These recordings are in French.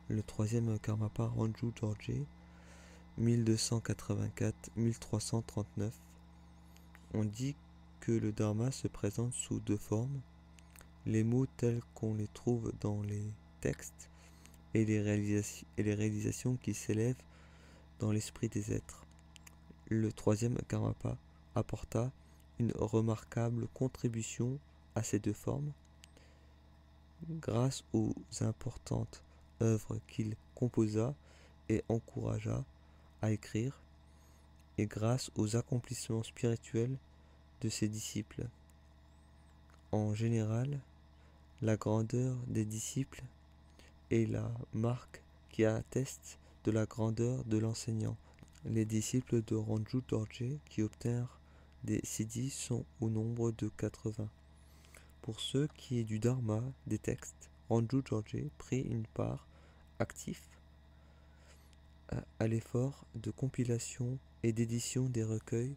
Le troisième Karmapa Ranju Dorje, 1284-1339. On dit que le Dharma se présente sous deux formes, les mots tels qu'on les trouve dans les textes et les réalisations qui s'élèvent dans l'esprit des êtres. Le troisième Karmapa apporta une remarquable contribution à ces deux formes. Grâce aux importantes œuvres qu'il composa et encouragea à écrire, et grâce aux accomplissements spirituels de ses disciples. En général, la grandeur des disciples est la marque qui atteste de la grandeur de l'enseignant. Les disciples de Ranju Dorje qui obtinrent des siddhis sont au nombre de 80. Pour ce qui est du dharma des textes, Ranju Dorje prit une part active à l'effort de compilation et d'édition des recueils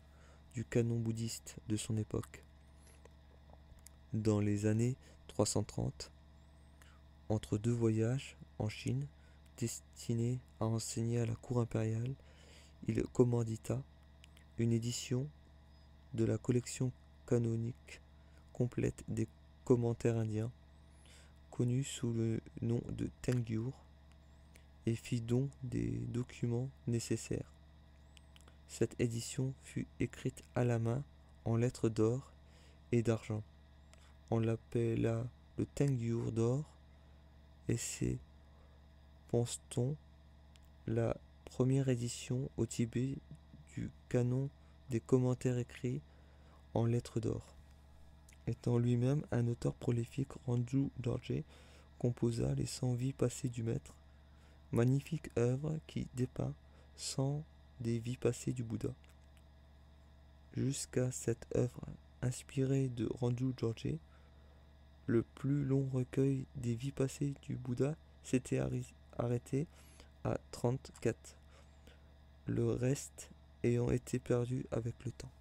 du canon bouddhiste de son époque. Dans les années 330, entre deux voyages en Chine destinés à enseigner à la cour impériale, il commandita une édition de la collection canonique complète des commentaires indiens, connue sous le nom de Tengyur, et fit don des documents nécessaires. Cette édition fut écrite à la main en lettres d'or et d'argent. On l'appela le Tengyur d'or, et c'est, pense-t-on, la première édition au Tibet du canon des commentaires écrits en lettres d'or. Étant lui-même un auteur prolifique, Ranju Dorje composa les 100 vies passées du maître, magnifique œuvre qui dépeint 100 des vies passées du Bouddha. Jusqu'à cette œuvre inspirée de Ranju Dorje, le plus long recueil des vies passées du Bouddha s'était arrêté à 34, le reste ayant été perdu avec le temps.